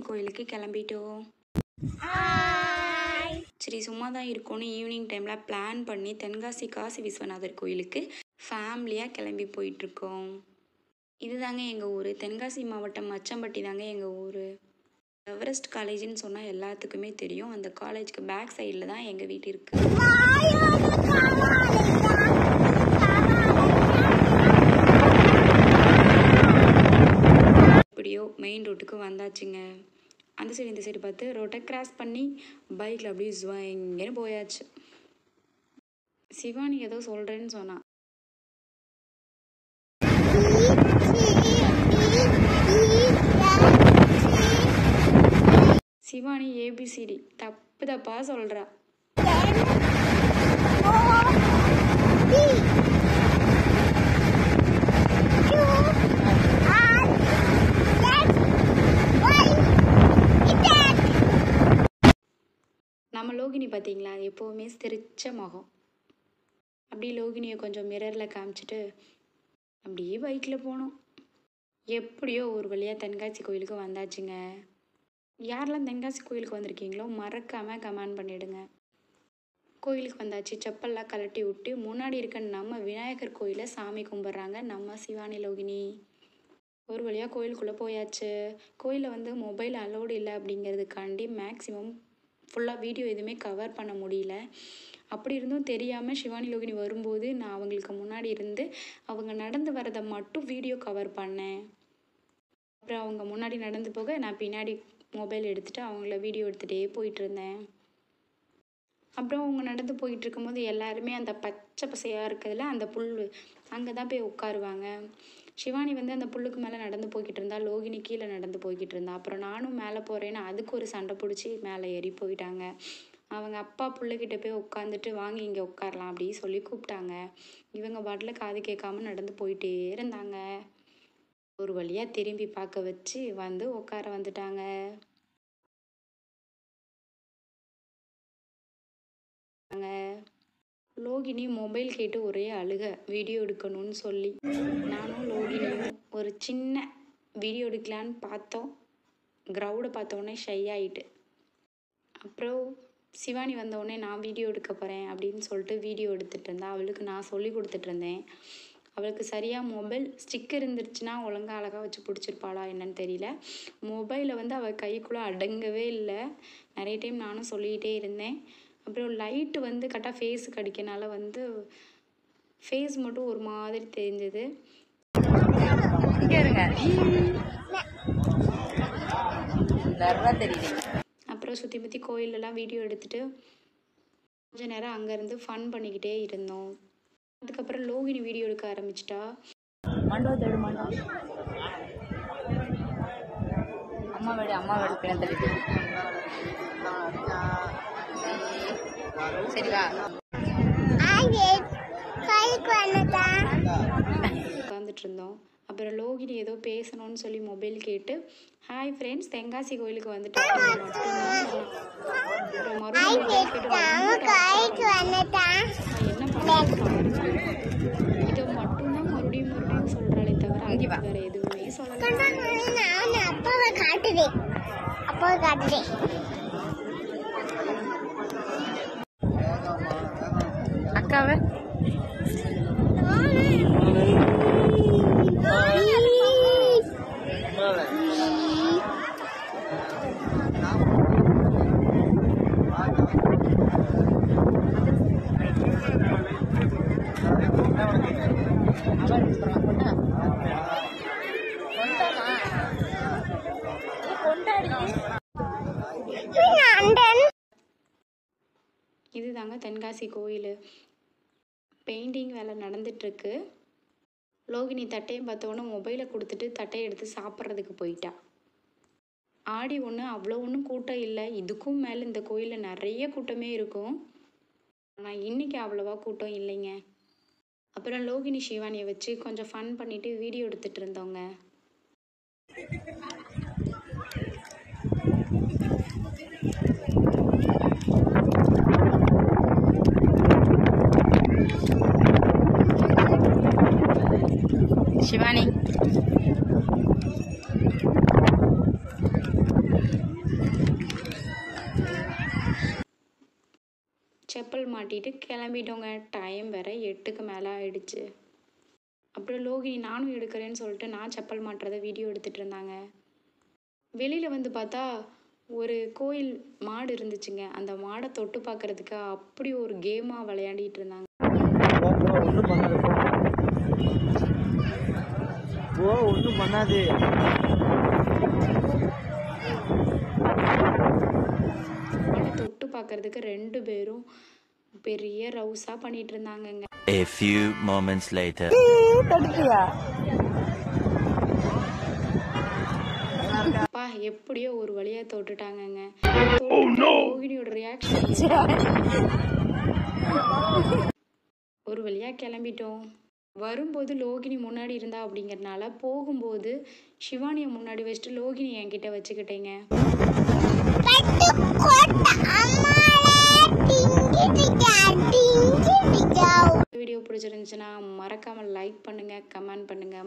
கோயிலுக்கு கிளம்பிட்டோம். சரி, சும்மா தான் இருக்கோன்னு ஈவினிங் டைமில் பிளான் பண்ணி தென்காசி காசி விஸ்வநாதர் கோயிலுக்கு ஃபேமிலியாக கிளம்பி போயிட்டுருக்கோம். இதுதாங்க எங்கள் ஊர். தென்காசி மாவட்டம் மச்சம்பட்டி தாங்க எங்கள் ஊர். எவரெஸ்ட் காலேஜ்னு சொன்னால் எல்லாத்துக்குமே தெரியும். அந்த காலேஜுக்கு பேக் சைடில் தான் எங்கள் வீட்டு இருக்குது. எப்படியோ மெயின் ரோட்டுக்கு வந்தாச்சுங்க. அந்த சைடு இந்த சைடு பார்த்து ரோட்டை கிராஸ் பண்ணி பைக்கில் அப்படியே ஜுவாங்கன்னு போயாச்சு. சிவானி ஏதோ சொல்கிறேன்னு சொன்னான். சிவானி ஏபிசிடி தப்பு தப்பா சொல்கிறா. நம்ம லோகினி பார்த்தீங்களா, எப்போவுமே சிரிச்ச முகம். அப்படி லோகினியை கொஞ்சம் மிரரில் காமிச்சிட்டு அப்படியே பைக்கில் போனோம். எப்படியோ ஒரு வழியாக தென்காசி கோயிலுக்கு வந்தாச்சுங்க. யாரெல்லாம் தென்காசி கோயிலுக்கு வந்திருக்கீங்களோ மறக்காமல் கமெண்ட் பண்ணிவிடுங்க. கோயிலுக்கு வந்தாச்சு. செப்பல்லாம் கலட்டி விட்டு முன்னாடி இருக்க நம்ம விநாயகர் கோயிலை சாமி கும்பிட்றாங்க நம்ம சிவானி லோகினி. ஒரு வழியாக கோயிலுக்குள்ளே போயாச்சு. கோயிலில் மொபைல் அலோடு இல்லை அப்படிங்கிறதுக்காண்டி மேக்ஸிமம் ஃபுல்லாக வீடியோ எதுவுமே கவர் பண்ண முடியல. அப்படி இருந்தும் தெரியாமல் சிவானி லோகினி வரும்போது நான் அவங்களுக்கு முன்னாடி இருந்து அவங்க நடந்து வரதை மட்டும் வீடியோ கவர் பண்ணேன். அப்புறம் அவங்க முன்னாடி நடந்து போக நான் பின்னாடி மொபைல் எடுத்துகிட்டு அவங்கள வீடியோ எடுத்துகிட்டே போயிட்டுருந்தேன். அப்புறம் அவங்க நடந்து போயிட்டு இருக்கும்போது எல்லாருமே அந்த பச்சை பசையாக இருக்கிறதுல அந்த புல் அங்கே தான் போய் உட்காருவாங்க. சிவானி அந்த புல்லுக்கு மேலே நடந்து போய்கிட்டு இருந்தா, லோகினி கீழே நடந்து போய்கிட்டு இருந்தா. அப்புறம் நானும் மேலே போகிறேன்னு அதுக்கு ஒரு சண்டை பிடிச்சி மேலே ஏறி போயிட்டாங்க. அவங்க அப்பா புள்ளைக்கிட்ட போய் உட்காந்துட்டு வாங்கி இங்கே உட்காரலாம் அப்படின்னு சொல்லி கூப்பிட்டாங்க. இவங்க பாட்டில் காது கேட்காம நடந்து போயிட்டே இருந்தாங்க. ஒரு வழியாக திரும்பி பார்க்க வச்சு உட்கார வந்துட்டாங்க. லோகினி மொபைல் கேட்டு ஒரே அழுக, வீடியோ எடுக்கணும்னு சொல்லி. நானும் லோகினியும் ஒரு சின்ன வீடியோ எடுக்கலான்னு பார்த்தோம். க்ரௌடை பார்த்தோன்னே ஷை ஆகிட்டு. அப்புறம் சிவானி வந்தோடனே நான் வீடியோ எடுக்க போகிறேன் அப்படின்னு சொல்லிட்டு வீடியோ எடுத்துகிட்டு இருந்தேன். அவளுக்கு நான் சொல்லி கொடுத்துட்ருந்தேன். அவளுக்கு சரியாக மொபைல் ஸ்டிக்கர் இருந்துருச்சுன்னா ஒழுங்காக அழகாக வச்சு பிடிச்சிருப்பாளா என்னன்னு தெரியல. மொபைலை அவள் கைக்குள்ளே அடங்கவே இல்லை. நிறைய டைம் நானும் சொல்லிக்கிட்டே இருந்தேன். அப்புறம் லைட்டு கரெக்டாக ஃபேஸுக்கு அடிக்கனால ஃபேஸ் மட்டும் ஒரு மாதிரி தெரிஞ்சது. அப்புறம் சுற்றி பற்றி கோயிலெல்லாம் வீடியோ எடுத்துகிட்டு கொஞ்ச நேரம் அங்கேருந்து ஃபன் பண்ணிக்கிட்டே இருந்தோம். அதுக்கப்புறம் லோகினி வீடியோ எடுக்க ஆரம்பிச்சிட்டா. அம்மா வீடு பின்னத்தள்ளி சரிவா உட்காந்துட்டு இருந்தோம். அப்புறம் லோகினி ஏதோ பேசணும்னு சொல்லி மொபைல் கேட்டு ஹாய் ஃப்ரெண்ட்ஸ் தென்காசி கோயிலுக்கு வந்துட்டு இதை மட்டும்தான் மறுபடியும் சொல்றாளே தவிர வேற எதுவுமே சொல்லல. அக்காவை இதுதாங்க தென்காசி கோயில். பெயிண்டிங் வேலை நடந்துட்டுருக்கு. லோகினி தட்டையும் பார்த்தோன்னே மொபைலை கொடுத்துட்டு தட்டையை எடுத்து சாப்பிட்றதுக்கு போயிட்டா. ஆடி அவ்வளோ ஒன்றும் கூட்டம் இல்லை. இதுக்கும் மேலே இந்த கோயிலில் நிறைய கூட்டமே இருக்கும். ஆனால் இன்றைக்கி அவ்வளோவா கூட்டம் இல்லைங்க. அப்புறம் லோகினி சிவானியை வச்சு கொஞ்சம் ஃபன் பண்ணிவிட்டு வீடியோ எடுத்துகிட்டு இருந்தோங்க. சிவானி மாட்டிட்டு கிளம்பிட்டோங்க. டைம் வேற 8க்கு மேலே ஆயிடுச்சு. அப்புறம் லோகினி நானும் எடுக்கிறேன்னு சொல்லிட்டு நான் செப்பல் மாட்டுறதை வீடியோ எடுத்துகிட்டு இருந்தாங்க. வெளியில் வந்து பார்த்தா ஒரு கோயில் மாடு இருந்துச்சுங்க. அந்த மாடை தொட்டு பார்க்கறதுக்கு அப்படி ஒரு கேமாக விளையாடிட்டு இருந்தாங்க. ஒன்றும் பண்ணாது. மாடை தொட்டு பார்க்கறதுக்கு 2 பேரும் பெரிய ரவுஸாக பண்ணிட்டு இருந்தாங்கங்க. A few moments later. அப்பா எப்படியோ ஒரு வழியா தொட்டுட்டாங்கங்க. லோகினியோட ரியாக்ஷன் ஒரு வழியா கிளம்பிட்டோம். வரும்போது லோகினி முன்னாடி இருந்தா அப்படிங்கறதுனால போகும்போது சிவானியை முன்னாடி வச்சுட்டு லோகினி என்கிட்ட வச்சுக்கிட்டேங்க. வீடியோ பிடிச்சிருந்துச்சுன்னா மறக்காம லைக் பண்ணுங்க, கமெண்ட் பண்ணுங்க.